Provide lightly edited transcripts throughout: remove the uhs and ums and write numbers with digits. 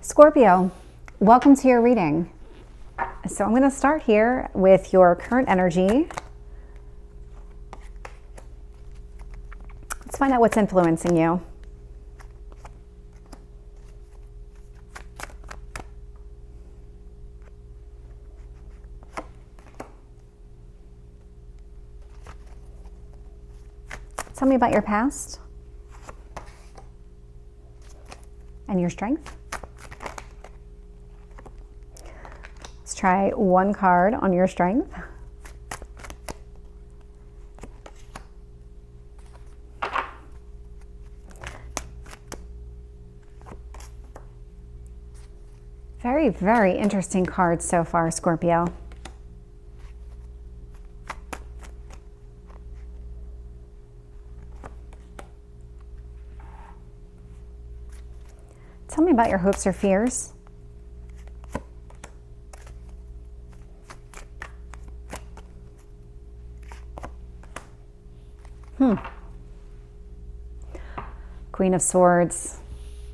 Scorpio, welcome to your reading. So I'm going to start here with your current energy. Let's find out what's influencing you. Tell me about your past and your strength. Let's try one card on your strength. Very, very interesting cards so far, Scorpio. Tell me about your hopes or fears. Queen of Swords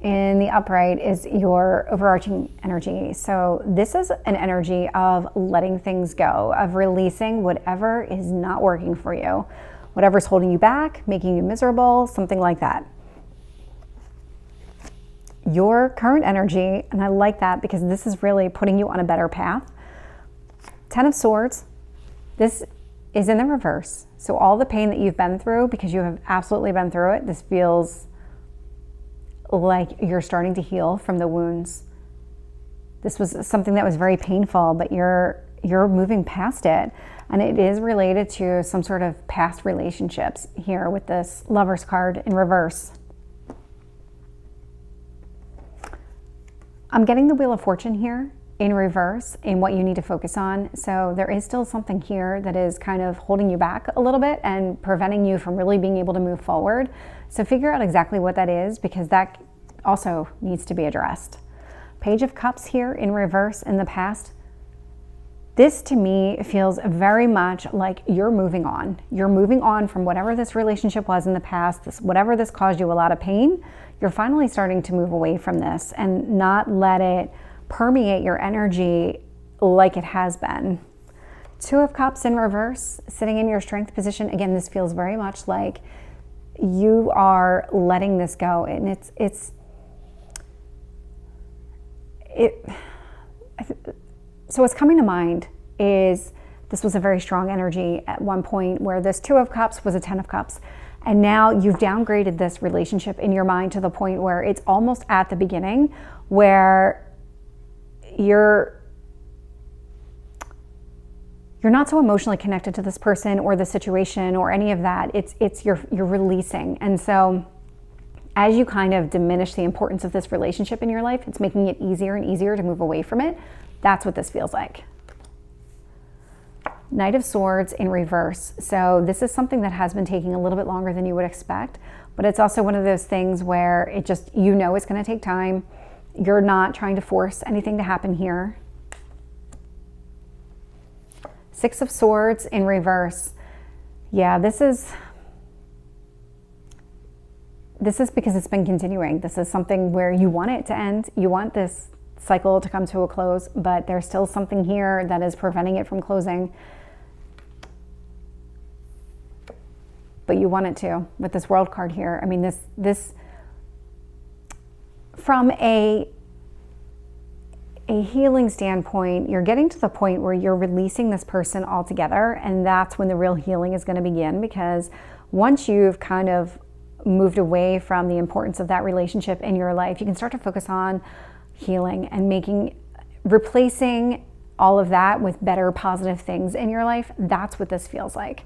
in the upright is your overarching energy. So this is an energy of letting things go, of releasing whatever is not working for you, whatever's holding you back, making you miserable, something like that. Your current energy, and I like that because this is really putting you on a better path. 10 of Swords, this is in the reverse. So all the pain that you've been through, because you have absolutely been through it, this feels like you're starting to heal from the wounds. This was something that was very painful, but you're moving past it. And it is related to some sort of past relationships here with this Lover's card in reverse. I'm getting the Wheel of Fortune here in reverse in what you need to focus on. So there is still something here that is kind of holding you back a little bit and preventing you from really being able to move forward. So figure out exactly what that is, because that also needs to be addressed. Page of Cups here in reverse in the past. This to me feels very much like you're moving on. You're moving on from whatever this relationship was in the past, whatever this caused you a lot of pain. You're finally starting to move away from this and not let it permeate your energy like it has been. 2 of Cups in reverse, sitting in your strength position. Again, this feels very much like you are letting this go, and so what's coming to mind is this was a very strong energy at one point where this 2 of Cups was a 10 of Cups. And now you've downgraded this relationship in your mind to the point where it's almost at the beginning where you're not so emotionally connected to this person or the situation or any of that. You're releasing. And so as you kind of diminish the importance of this relationship in your life, it's making it easier and easier to move away from it. That's what this feels like. Knight of Swords in reverse. So this is something that has been taking a little bit longer than you would expect, but it's also one of those things where it just, you know, it's going to take time. You're not trying to force anything to happen here. 6 of Swords in reverse. Yeah, this is because it's been continuing. This is something where you want it to end. You want this cycle to come to a close, but there's still something here that is preventing it from closing. But you want it to, with this World card here. I mean, this from a healing standpoint, you're getting to the point where you're releasing this person altogether, and that's when the real healing is going to begin, because once you've kind of moved away from the importance of that relationship in your life, you can start to focus on healing and replacing all of that with better positive things in your life. That's what this feels like.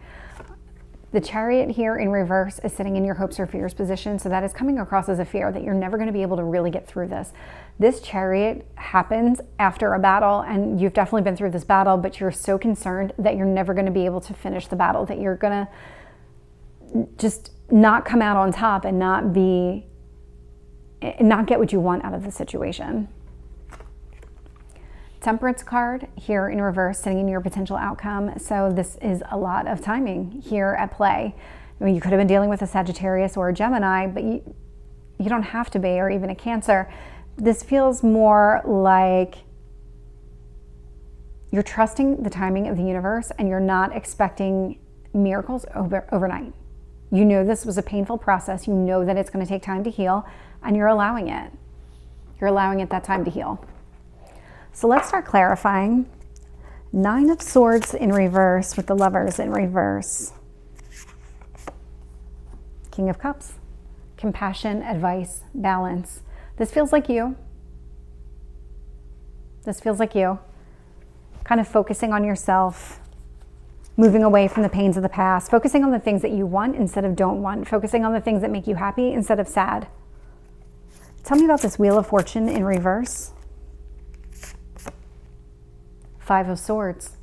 The Chariot here in reverse is sitting in your hopes or fears position. So that is coming across as a fear that you're never going to be able to really get through this. This Chariot happens after a battle, and you've definitely been through this battle, but you're so concerned that you're never going to be able to finish the battle, that you're going to just not come out on top and not get what you want out of the situation. Temperance card here in reverse, sitting in your potential outcome. So this is a lot of timing here at play. I mean, you could have been dealing with a Sagittarius or a Gemini, but you don't have to be, or even a Cancer. this feels more like you're trusting the timing of the universe and you're not expecting miracles overnight. You know this was a painful process. You know that it's going to take time to heal, and you're allowing it. You're allowing it that time to heal. So let's start clarifying. 9 of Swords in reverse with the Lovers in reverse. King of Cups. Compassion, advice, balance. This feels like you. This feels like you. Kind of focusing on yourself, moving away from the pains of the past, focusing on the things that you want instead of don't want, focusing on the things that make you happy instead of sad. Tell me about this Wheel of Fortune in reverse. 5 of Swords.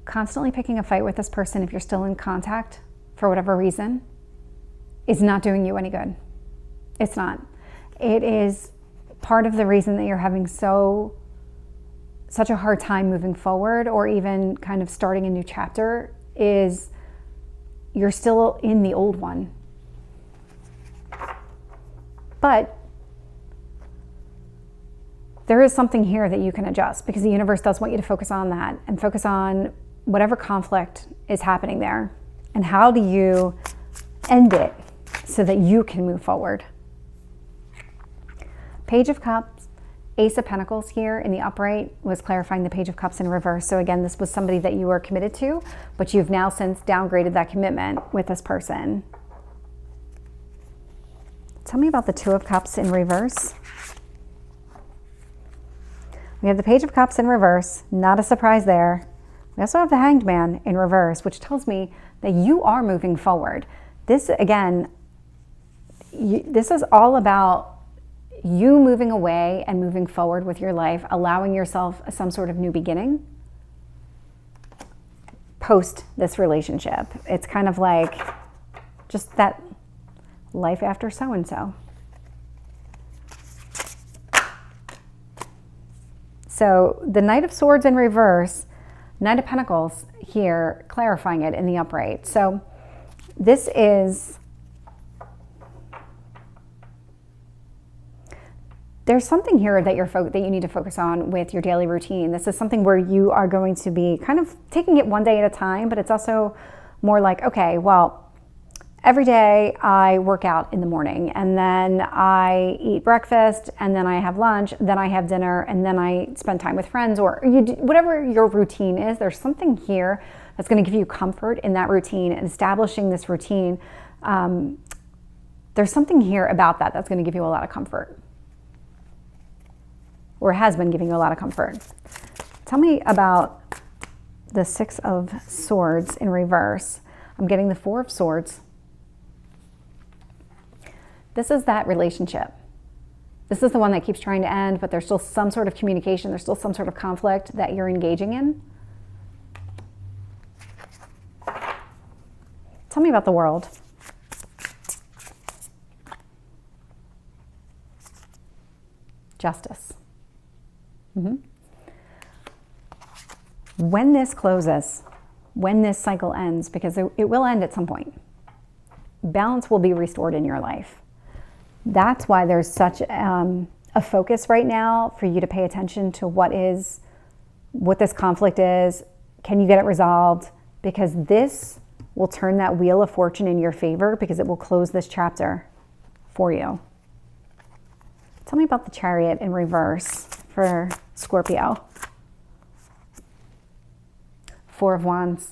Constantly picking a fight with this person, if you're still in contact for whatever reason, is not doing you any good. It's not. It is part of the reason that you're having such a hard time moving forward, or even kind of starting a new chapter, is you're still in the old one. But there is something here that you can adjust, because the universe does want you to focus on that and focus on whatever conflict is happening there. And how do you end it so that you can move forward? Page of Cups, Ace of Pentacles here in the upright was clarifying the Page of Cups in reverse. So again, this was somebody that you were committed to, but you've now since downgraded that commitment with this person. Tell me about the 2 of Cups in reverse. We have the Page of Cups in reverse, not a surprise there. We also have the Hanged Man in reverse, which tells me that you are moving forward. This, again, this is all about you moving away and moving forward with your life, allowing yourself some sort of new beginning post this relationship. It's kind of like just that life after so-and-so. So the Knight of Swords in reverse, Knight of Pentacles here, clarifying it in the upright. So this is, there's something here that you need to focus on with your daily routine. This is something where you are going to be kind of taking it one day at a time, but it's also more like, okay, well, every day I work out in the morning, and then I eat breakfast, and then I have lunch, then I have dinner, and then I spend time with friends, or you do, whatever your routine is. There's something here that's going to give you comfort in that routine, and establishing this routine. There's something here about that that's going to give you a lot of comfort, or has been giving you a lot of comfort. Tell me about the 6 of Swords in reverse. I'm getting the 4 of Swords. This is that relationship. This is the one that keeps trying to end, but there's still some sort of communication. There's still some sort of conflict that you're engaging in. Tell me about the World. Justice. When this closes, when this cycle ends, because it will end at some point, balance will be restored in your life. That's why there's such a focus right now for you to pay attention to what this conflict is. Can you get it resolved? Because this will turn that Wheel of Fortune in your favor, because it will close this chapter for you. Tell me about the Chariot in reverse for Scorpio. 4 of Wands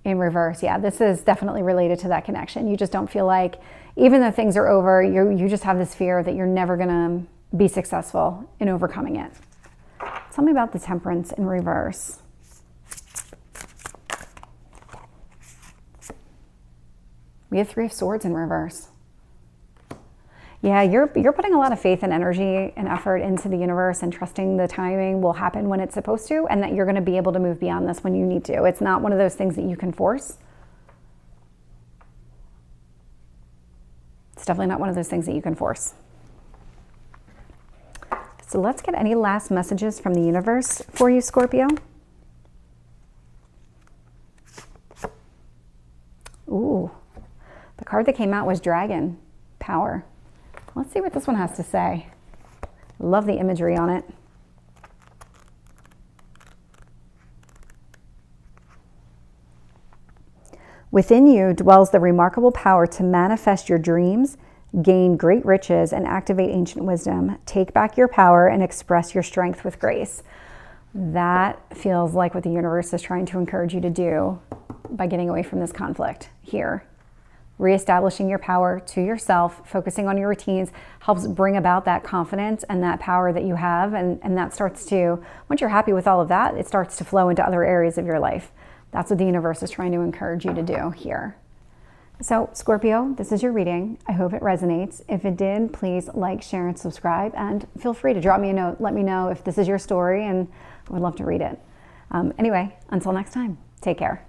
in reverse. Yeah, this is definitely related to that connection. You just don't feel like, even though things are over, you just have this fear that you're never going to be successful in overcoming it. Tell me about the Temperance in reverse. We have 3 of Swords in reverse. Yeah, you're putting a lot of faith and energy and effort into the universe, and trusting the timing will happen when it's supposed to, and that you're going to be able to move beyond this when you need to. It's not one of those things that you can force. It's definitely not one of those things that you can force. So let's get any last messages from the universe for you, Scorpio. Ooh, the card card that came out was Dragon, Power. Let's see what this one has to say. Love the imagery on it. Within you dwells the remarkable power to manifest your dreams, gain great riches, and activate ancient wisdom. Take back your power and express your strength with grace. That feels like what the universe is trying to encourage you to do by getting away from this conflict here. Reestablishing your power to yourself, focusing on your routines, helps bring about that confidence and that power that you have. And that starts to, once you're happy with all of that, it starts to flow into other areas of your life. That's what the universe is trying to encourage you to do here. So Scorpio, this is your reading. I hope it resonates. If it did, please like, share, and subscribe. And feel free to drop me a note. Let me know if this is your story, and I would love to read it. Anyway, until next time, take care.